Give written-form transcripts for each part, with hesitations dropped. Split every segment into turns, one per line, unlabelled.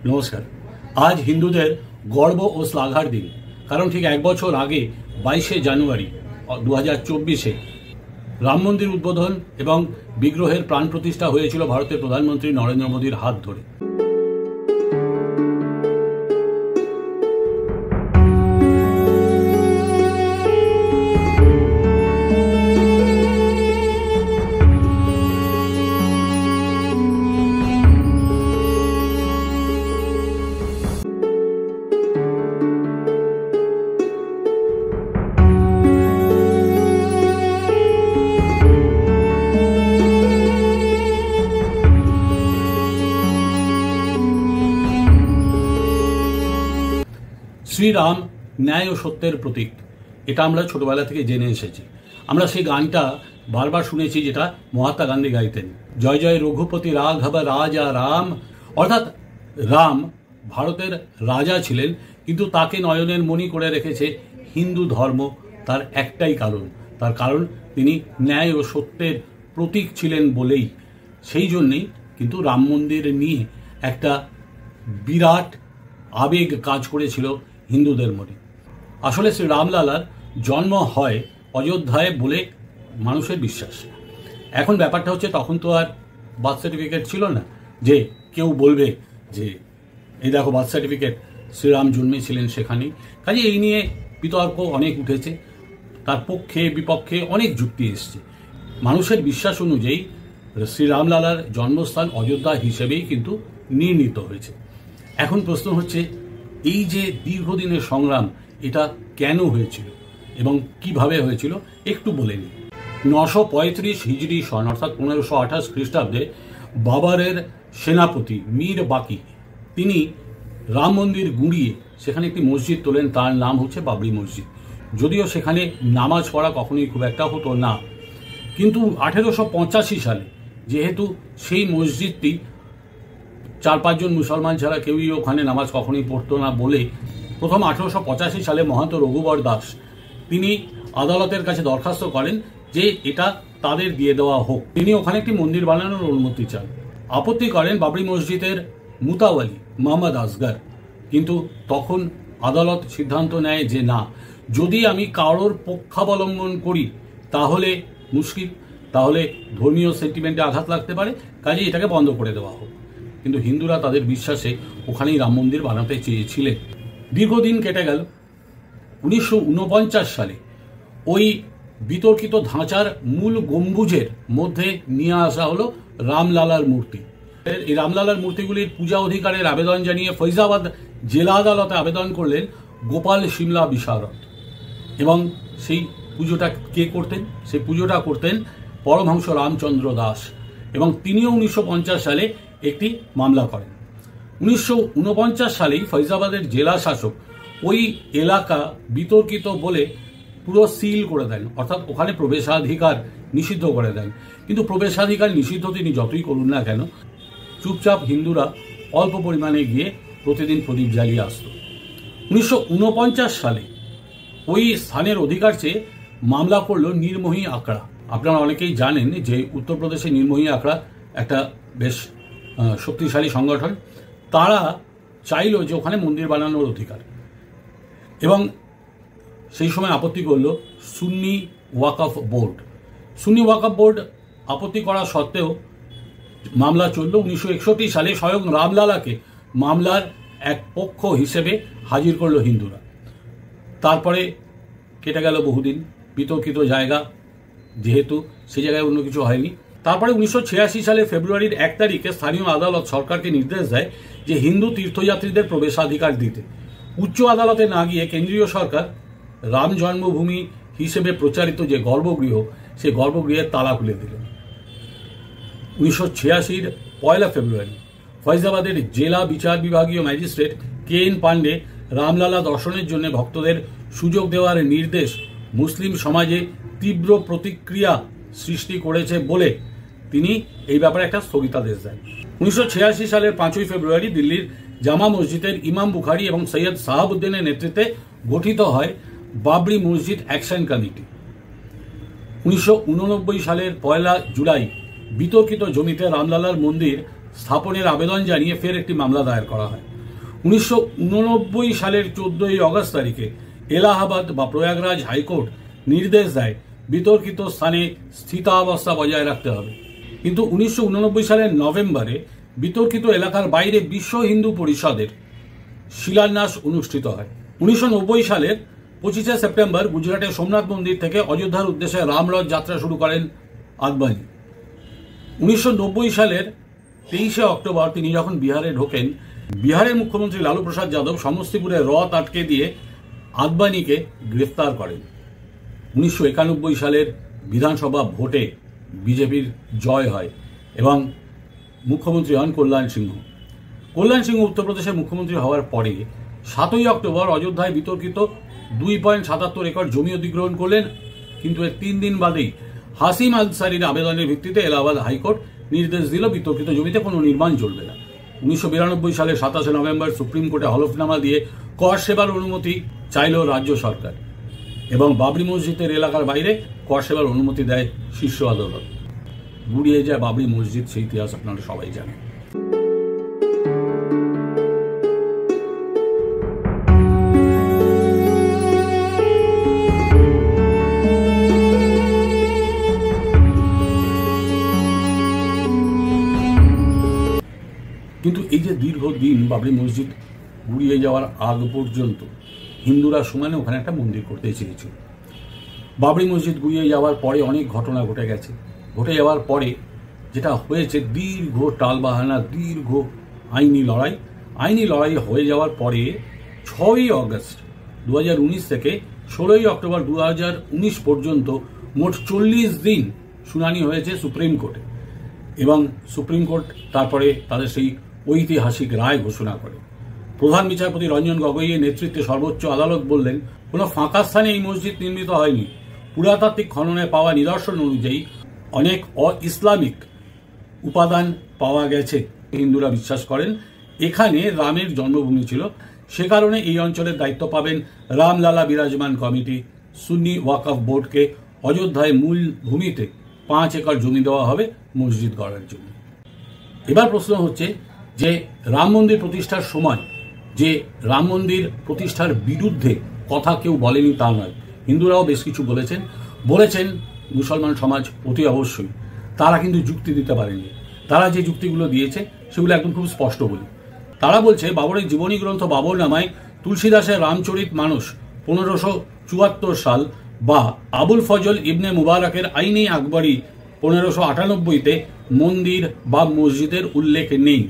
নমস্কার। আজ হিন্দুদের গর্ব ও শ্লাঘার দিন, কারণ ঠিক এক বছর আগে 22শে জানুয়ারি 2024-এ রাম মন্দির উদ্বোধন এবং বিগ্রহের প্রাণ প্রতিষ্ঠা হয়েছিল ভারতের প্রধানমন্ত্রী নরেন্দ্র মোদীর হাত ধরে। শ্রীরাম ন্যায় ও সত্যের প্রতীক, এটা আমরা ছোটবেলা থেকে জেনে এসেছি। আমরা সেই গানটা বারবার শুনেছি, যেটা মহাত্মা গান্ধী গাইতেন, জয় জয় রঘুপতি রাঘব রাজা রাম। অর্থাৎ রাম ভারতের রাজা ছিলেন, কিন্তু তাকে নয়নের মণি করে রেখেছে হিন্দু ধর্ম। তার একটাই কারণ, তার কারণ তিনি ন্যায় ও সত্যের প্রতীক ছিলেন বলেই। সেই জন্যেই কিন্তু রাম মন্দির নিয়ে একটা বিরাট আবেগ কাজ করেছিল হিন্দুদের মনে। আসলে শ্রী রামলালার জন্ম হয় অযোধ্যায় বলে মানুষের বিশ্বাস। এখন ব্যাপারটা হচ্ছে, তখন তো আর বার্থ সার্টিফিকেট ছিল না যে কেউ বলবে যে এই দেখো বার্থ সার্টিফিকেট, শ্রীরাম জন্মেছিলেন সেখানেই। কাজে এই নিয়ে বিতর্ক অনেক উঠেছে, তার পক্ষে বিপক্ষে অনেক যুক্তি এসছে। মানুষের বিশ্বাস অনুযায়ী শ্রী রামলালার জন্মস্থান অযোধ্যা হিসেবেই কিন্তু নির্ণীত হয়েছে। এখন প্রশ্ন হচ্ছে, এই যে দীর্ঘদিনের সংগ্রাম, এটা কেন হয়েছিল এবং কিভাবে হয়েছিল একটু বলে নিই। 935 হিজরি সন অর্থাৎ 1528 খ্রিস্টাব্দে বাবরের সেনাপতি মীর বাকি তিনি রাম মন্দির গুঁড়িয়ে সেখানে একটি মসজিদ তোলেন, তার নাম হচ্ছে বাবরি মসজিদ। যদিও সেখানে নামাজ পড়া কখনোই খুব একটা হতো না, কিন্তু 1885 সালে যেহেতু সেই মসজিদটি 4-5 জন মুসলমান ছাড়া কেউই ওখানে নামাজ কখনোই পড়তো না বলে প্রথম 1885 সালে মহন্ত রঘুবর দাস তিনি আদালতের কাছে দরখাস্ত করেন যে এটা তাদের দিয়ে দেওয়া হোক। তিনি ওখানে একটি মন্দির বানানোর অনুমতি চান। আপত্তি করেন বাবরি মসজিদের মুতাওয়ালি মোহাম্মদ আসগর, কিন্তু তখন আদালত সিদ্ধান্ত নেয় যে না, যদি আমি কারোর পক্ষাবলম্বন করি তাহলে মুশকিল, তাহলে ধর্মীয় সেন্টিমেন্টে আঘাত লাগতে পারে, কাজে এটাকে বন্ধ করে দেওয়া হোক। কিন্তু হিন্দুরা তাদের বিশ্বাসে ওখানেই রাম মন্দির বানাতে চেয়েছিলেন। দীর্ঘদিন কেটে গেল। 1949 সালে ওই বিতর্কিত ধাঁচার মূল গম্বুজের মধ্যে নিয়ে আসা হলো রামলালার মূর্তি। এই রামলালার মূর্তিগুলির পূজা অধিকারের আবেদন জানিয়ে ফৈজাবাদ জেলা আদালতে আবেদন করলেন গোপাল সিমলা বিশারদ। এবং সেই পুজোটা কে করতেন? সেই পুজোটা করতেন পরমহংস রামচন্দ্র দাস। এবং তিনিও 1950 সালে একটি মামলা করেন। 1949 সালেই ফৈজাবাদের জেলা শাসক ওই এলাকা বিতর্কিত বলে পুরো সিল করে দেন, অর্থাৎ ওখানে প্রবেশাধিকার নিষিদ্ধ করে দেন। কিন্তু প্রবেশাধিকার নিষিদ্ধ তিনি যতই করুন না কেন, চুপচাপ হিন্দুরা অল্প পরিমাণে গিয়ে প্রতিদিন প্রদীপ জ্বালিয়ে আসত। 1949 সালে ওই স্থানের অধিকার চেয়ে মামলা করল নির্মোহী আখড়া। আপনারা অনেকেই জানেন যে উত্তরপ্রদেশে নির্মোহী আখড়া একটা বেশ শক্তিশালী সংগঠন। তারা চাইল যে ওখানে মন্দির বানানোর অধিকার, এবং সেই সময় আপত্তি করল সুন্নি ওয়াকফ বোর্ড। সুন্নি ওয়াকফ বোর্ড আপত্তি করা সত্ত্বেও মামলা চলল। 1961 সালে স্বয়ং রামলালাকে মামলার এক পক্ষ হিসেবে হাজির করল হিন্দুরা। তারপরে কেটে গেল বহুদিন। বিতর্কিত জায়গা যেহেতু, সে জায়গায় অন্য কিছু হয়নি। তারপরে 1986 সালে ফেব্রুয়ারির 1 তারিখে স্থানীয় আদালত সরকারকে নির্দেশ দেয় যে হিন্দু তীর্থযাত্রীদের প্রবেশাধিকার দিতে। উচ্চ আদালতে না গিয়ে কেন্দ্রীয় সরকার রাম জন্মভূমি হিসেবে প্রচারিত যে গর্ভগৃহ, সেই গর্ভগৃহের তালা খুলে দিলেন। 1986-র 1 ফেব্রুয়ারি ফৈজাবাদের জেলা বিচার বিভাগীয় ম্যাজিস্ট্রেট KN পান্ডে রামলালা দর্শনের জন্য ভক্তদের সুযোগ দেওয়ার নির্দেশ মুসলিম সমাজে তীব্র প্রতিক্রিয়া সৃষ্টি করেছে বলে তিনি এই ব্যাপারে একটা স্থগিতাদেশ দেন। 1986 সালের 5 ফেব্রুয়ারি দিল্লির জামা মসজিদের ইমাম বুখারি এবং সৈয়দ সাহাবউদ্দিনের নেতৃত্বে গঠিত হয় বাবরি মসজিদ অ্যাকশন কমিটি। 1989 সালের 1 জুলাই বিতর্কিত জমিতে রামলালার মন্দির স্থাপনের আবেদন জানিয়ে ফের একটি মামলা দায়ের করা হয়। 1989 সালের 14 আগস্ট তারিখে এলাহাবাদ বা প্রয়াগরাজ হাইকোর্ট নির্দেশ দেয় বিতর্কিত স্থানে স্থিতাবস্থা বজায় রাখতে হবে। কিন্তু 1989 সালের নভেম্বরে বিতর্কিত এলাকার বাইরে বিশ্ব হিন্দু পরিষদের শিলান্যাস অনুষ্ঠিত হয়। 1990 সালের 25শে সেপ্টেম্বর গুজরাটের সোমনাথ মন্দির থেকে অযোধ্যার উদ্দেশ্যে রামরথ যাত্রা শুরু করেন আদবানি। 1990 সালের 23শে অক্টোবর তিনি যখন বিহারে ঢোকেন, বিহারের মুখ্যমন্ত্রী লালু প্রসাদ যাদব সমস্তিপুরে রথ আটকে দিয়ে আদবানিকে গ্রেফতার করেন। 1991 সালের বিধানসভা ভোটে বিজেপির জয় হয় এবং মুখ্যমন্ত্রী হন কল্যাণ সিংহ। কল্যাণ সিংহ উত্তরপ্রদেশের মুখ্যমন্ত্রী হওয়ার পরে 7ই অক্টোবর অযোধ্যায় বিতর্কিত 2.77 একর জমি অধিগ্রহণ করলেন, কিন্তু এর 3 দিন বাদেই হাসিম আনসারির আবেদনের ভিত্তিতে এলাহাবাদ হাইকোর্ট নির্দেশ দিল বিতর্কিত জমিতে কোনো নির্মাণ চলবে না। 1992 সালের 27শে নভেম্বর সুপ্রিম কোর্টে হলফনামা দিয়ে কর সেবার অনুমতি চাইল রাজ্য সরকার এবং বাবরি মসজিদের এলাকার বাইরে কর সেবার অনুমতি দেয় শীর্ষ আদালত। গুড়িয়ে যায় বাবরি মসজিদ, সেই ইতিহাস আপনারা সবাই জানেন। কিন্তু এই যে দীর্ঘদিন বাবরি মসজিদ গুড়িয়ে যাওয়ার আগ পর্যন্ত হিন্দুরা সমানে ওখানে একটা মন্দির করতে চেয়েছিল। বাবরি মসজিদ গুড়িয়ে যাওয়ার পরে অনেক ঘটনা ঘটে গেছে। ঘটে যাওয়ার পরে যেটা হয়েছে, দীর্ঘ টালবাহানা, দীর্ঘ আইনি লড়াই হয়ে যাওয়ার পরে 6ই আগস্ট 2019 থেকে 16ই অক্টোবর 2019 পর্যন্ত মোট 40 দিন শুনানি হয়েছে সুপ্রিম কোর্টে এবং সুপ্রিম কোর্ট তারপরে তাদের সেই ঐতিহাসিক রায় ঘোষণা করে। প্রধান বিচারপতি রঞ্জন গগৈয়ের নেতৃত্বে সর্বোচ্চ আদালত বললেন, কোনো ফাঁকা স্থানে এই মসজিদ নির্মিত হয়নি। পুরাতাত্ত্বিক খননে পাওয়া নিদর্শন অনুযায়ী অনেক অ-ইসলামিক উপাদান পাওয়া গেছে। হিন্দুরা বিশ্বাস করেন এখানে রামের জন্মভূমি ছিল, সে কারণে এই অঞ্চলের দায়িত্ব পাবেন রামলালা বিরাজমান কমিটি। সুন্নি ওয়াকফ বোর্ডকে অযোধ্যায় মূল ভূমিতে 5 একর জমি দেওয়া হবে মসজিদ গড়ার জন্য। এবার প্রশ্ন হচ্ছে যে রাম মন্দির প্রতিষ্ঠার সময় যে রাম মন্দির প্রতিষ্ঠার বিরুদ্ধে কথা কেউ বলেনি তা নয়, হিন্দুরাও বেশ কিছু বলেছেন মুসলমান সমাজ অতি অবশ্যই। তারা কিন্তু যুক্তি দিতে পারেনি। তারা যে যুক্তিগুলো দিয়েছে সেগুলো একদম খুব স্পষ্ট বলি। তারা বলছে বাবরের জীবনী গ্রন্থ বাবরনামায় তুলসীদাসের রামচরিত মানস 1574 সাল বা আবুল ফজল ইবনে মুবারকের আইনে আকবরী 1598-তে মন্দির বা মসজিদের উল্লেখ নেই।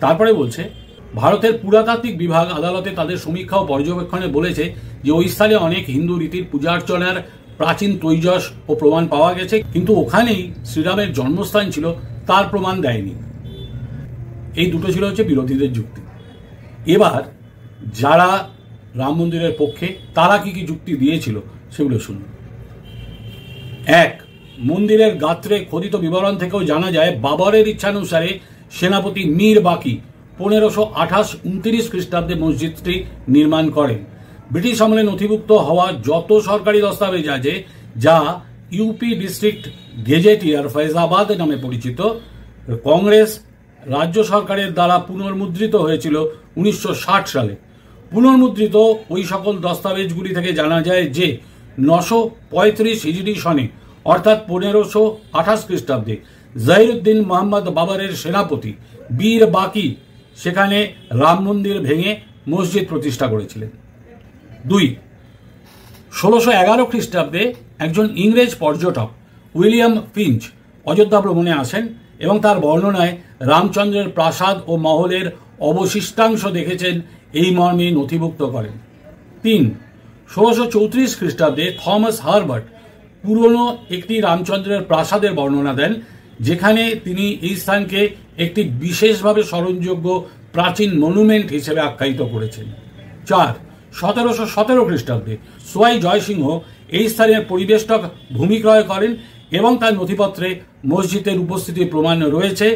তারপরে বলছে ভারতের পুরাতাত্ত্বিক বিভাগ আদালতে তাদের সমীক্ষা ও পর্যবেক্ষণে বলেছে যে ওই স্থানে অনেক হিন্দু রীতির পূজার্চনার প্রাচীন তৈজস ও প্রমাণ পাওয়া গেছে, কিন্তু ওখানেই শ্রীরামের জন্মস্থান ছিল তার প্রমাণ দেয়নি। এই দুটো ছিল হচ্ছে বিরোধীদের যুক্তি। এবার যারা রাম মন্দিরের পক্ষে তারা কি কি যুক্তি দিয়েছিল সেগুলো শুনুন। 1. মন্দিরের গাত্রে খোদিত বিবরণ থেকেও জানা যায় বাবরের ইচ্ছানুসারে সেনাপতি মীর বাকি 1528-29 খ্রিস্টাব্দে মসজিদটি নির্মাণ করেন। ব্রিটিশ আমলে নথিভুক্ত হওয়া যত সরকারি দস্তাবেজ আছে, যা ইউপি ডিস্ট্রিক্ট গেজেটিয়ার ফৈজাবাদ নামে পরিচিত, কংগ্রেস রাজ্য সরকারের দ্বারা পুনর্মুদ্রিত হয়েছিল 1960 সালে। পুনর্মুদ্রিত ওই সকল দস্তাবেজগুলি থেকে জানা যায় যে 935 হিজরি সনে অর্থাৎ 1528 খ্রিস্টাব্দে জহিরুদ্দিন মোহাম্মদ বাবরের সেনাপতি বীর বাকি সেখানে রাম মন্দির ভেঙে মসজিদ প্রতিষ্ঠা করেছিলেন। 2. 1611 খ্রিস্টাব্দে একজন ইংরেজ পর্যটক উইলিয়াম ফিঞ্চ অযোধ্যা ভ্রমণে আসেন এবং তার বর্ণনায় রামচন্দ্রের প্রাসাদ ও মহলের অবশিষ্টাংশ দেখেছেন এই মর্মে নথিভুক্ত করেন। 3. 1634 খ্রিস্টাব্দে থমাস হারবার্ট পুরনো একটি রামচন্দ্রের প্রাসাদের বর্ণনা দেন, যেখানে তিনি এই স্থানকে একটি বিশেষভাবে স্মরণযোগ্য প্রাচীন মনুমেন্ট হিসেবে আখ্যায়িত করেছেন। 4. 1717 খ্রিস্টাব্দে সোয়াই জয়সিংহ এই স্থানের পরিবেষ্টক ভূমি ক্রয় করেন এবং তার নথিপত্রে মসজিদের উপস্থিতির প্রমাণ রয়েছে।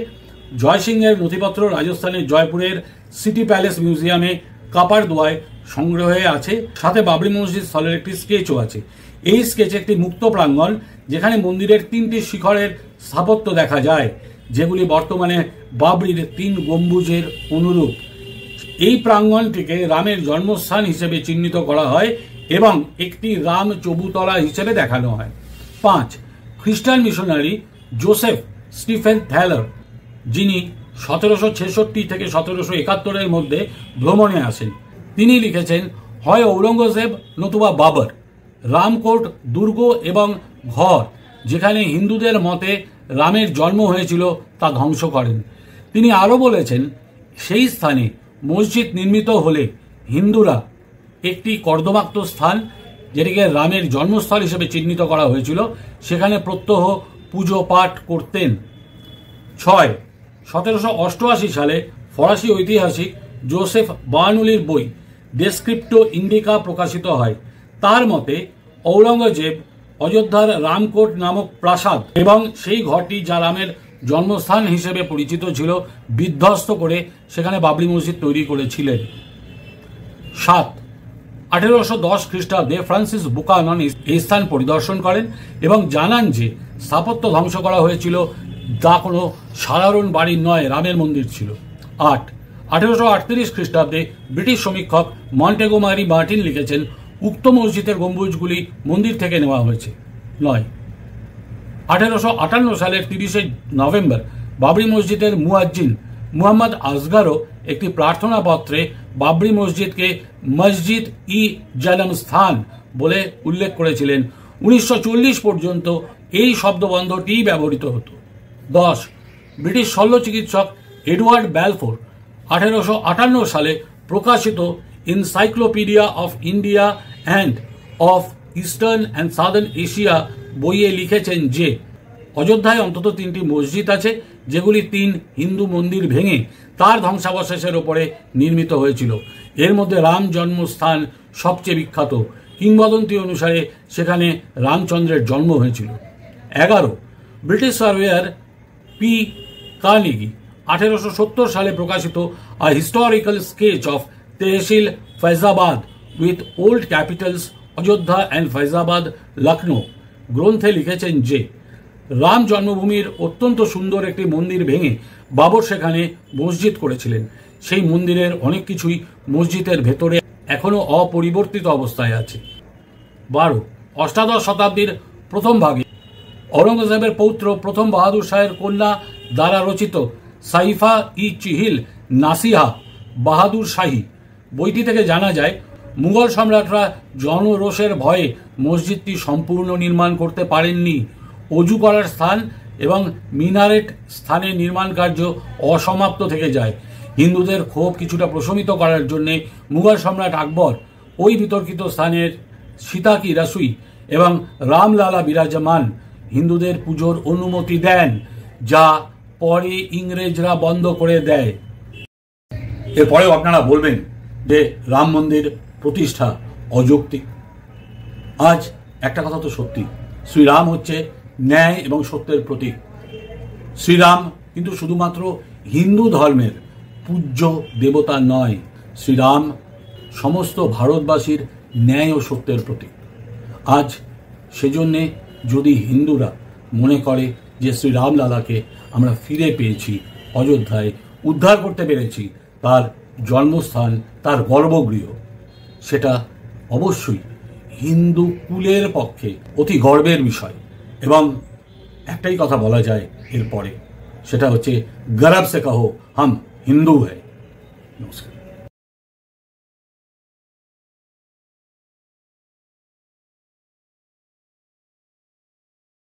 জয়সিংহের নথিপত্র রাজস্থানের জয়পুরের সিটি প্যালেস মিউজিয়ামে কাপারদোয়ায় সংগ্রহে আছে, সাথে বাবরি মসজিদ স্থলের একটি স্কেচও আছে। এই স্কেচে একটি মুক্ত প্রাঙ্গণ যেখানে মন্দিরের 3টি শিখরের স্থাপত্য দেখা যায়, যেগুলি বর্তমানে বাবরির 3 গম্বুজের অনুরূপ। এই প্রাঙ্গণটিকে রামের জন্মস্থান হিসেবে চিহ্নিত করা হয় এবং একটি রাম চবুতলা হিসেবে দেখানো হয়। 5. খ্রিস্টান মিশনারি জোসেফ স্টিফেন থ্যালার, যিনি 1766 থেকে 1771 মধ্যে ভ্রমণে আসেন, তিনি লিখেছেন, হয় ঔরঙ্গজেব নতুবা বাবর রামকোট দুর্গ এবং ঘর যেখানে হিন্দুদের মতে রামের জন্ম হয়েছিল তা ধ্বংস করেন। তিনি আরও বলেছেন, সেই স্থানে মসজিদ নির্মিত হলে হিন্দুরা একটি কর্দমাক্ত স্থান, যেটিকে রামের জন্মস্থল হিসেবে চিহ্নিত করা হয়েছিল, সেখানে প্রত্যহ পুজো পাঠ করতেন। 6. 1788 সালে ফরাসি ঐতিহাসিক জোসেফ বার্নুলির বই ডেসক্রিপ্টো ইন্ডিকা প্রকাশিত হয়। তার মতে ঔরঙ্গজেব অযোধ্যার রামকোট নামক প্রাসাদ এবং সেই ঘরটি যা রামের জন্মস্থান হিসেবে পরিচিত ছিল বিধ্বস্ত করে সেখানে বাবরি মসজিদ তৈরি করেছিলেন। 7. 1810 খ্রিস্টাব্দে ফ্রান্সিস বুকানন এই স্থান পরিদর্শন করেন এবং জানান যে স্থাপত্য ধ্বংস করা হয়েছিল তা কোনো সাধারণ বাড়ি নয়, রামের মন্দির ছিল। 8. 1838 খ্রিস্টাব্দে ব্রিটিশ সমীক্ষক মন্টেগোমারি মার্টিন লিখেছেন, উক্ত মসজিদের গম্বুজগুলি মন্দির থেকে নেওয়া হয়েছে। 9. 1858 সালের 30 নভেম্বর বাবরি মসজিদের মুয়াজ্জিন মুহাম্মদ আসগারও একটি প্রার্থনা পত্রে বাবরি মসজিদকে মসজিদ ই জনম স্থান বলে উল্লেখ করেছিলেন। 1940 পর্যন্ত এই শব্দবন্ধটি ব্যবহৃত হতো। 10. ব্রিটিশ শল্য চিকিৎসক এডওয়ার্ড ব্যালফোর 1858 সালে প্রকাশিত Encyclopaedia of India and of Eastern and Southern Asia বইয়ে লিখেছেন যে অযোধ্যায় অন্তত 3টি মসজিদ আছে, যেগুলি 3 হিন্দু মন্দির ভেঙে তার ধ্বংসাবশেষের ওপরে নির্মিত হয়েছিল। এর মধ্যে রাম জন্মস্থান সবচেয়ে বিখ্যাত। কিংবদন্তি অনুসারে সেখানে রামচন্দ্রের জন্ম হয়েছিল। 11. ব্রিটিশ সার্ভেয়ার পি কার্নিগি 1870 সালে প্রকাশিত a historical sketch of tehsil Faizabad with old Capitals Ayodhya and Faizabad Lucknow গ্রন্থে লিখেছেন যে রাম জন্মভূমির অত্যন্ত সুন্দর একটি মন্দির ভেঙে বাবর সেখানে মসজিদ করেছিলেন। সেই মন্দিরের অনেক কিছুই মসজিদের ভেতরে এখনো অপরিবর্তিত অবস্থায় আছে। 12. অষ্টাদশ শতাব্দীর প্রথম ভাগে ঔরঙ্গজেবের পৌত্র প্রথম বাহাদুর শাহের কন্যা দ্বারা রচিত সাইফা ই চিহিল নাসিহা বাহাদুর শাহী বইটি থেকে জানা যায়, মুঘল সম্রাটরা জনরোষের ভয়ে মসজিদটি সম্পূর্ণ নির্মাণ করতে পারেননি। অজু করার স্থান এবং মিনারেট স্থানে নির্মাণ কার্য অসমাপ্ত থেকে যায়। হিন্দুদের ক্ষোভ কিছুটা প্রশমিত করার জন্য মুঘল সম্রাট আকবর ওই বিতর্কিত স্থানের সীতা কি রসুই এবং রামলালা বিরাজমান হিন্দুদের পুজোর অনুমতি দেন, যা পরে ইংরেজরা বন্ধ করে দেয়। এরপরেও আপনারা বলবেন যে রাম মন্দির প্রতিষ্ঠা অযৌক্তিক। আজ একটা কথা তো সত্যি, শ্রীরাম হচ্ছে ন্যায় এবং সত্যের প্রতীক। শ্রীরাম কিন্তু শুধুমাত্র হিন্দু ধর্মের পূজ্য দেবতা নয়, শ্রীরাম সমস্ত ভারতবাসীর ন্যায় ও সত্যের প্রতীক। আজ সেজন্যে যদি হিন্দুরা মনে করে যে শ্রীরামলালাকে আমরা ফিরে পেয়েছি, অযোধ্যায় উদ্ধার করতে পেরেছি তার জন্মস্থান, তার গর্ভগৃহ, সেটা অবশ্যই হিন্দু কুলের পক্ষে অতি গর্বের বিষয়। এবং একটাই কথা বলা যায় এরপরে, সেটা হচ্ছে গর্ব সে কহো হাম হিন্দু হ্যায়। নমস্কার।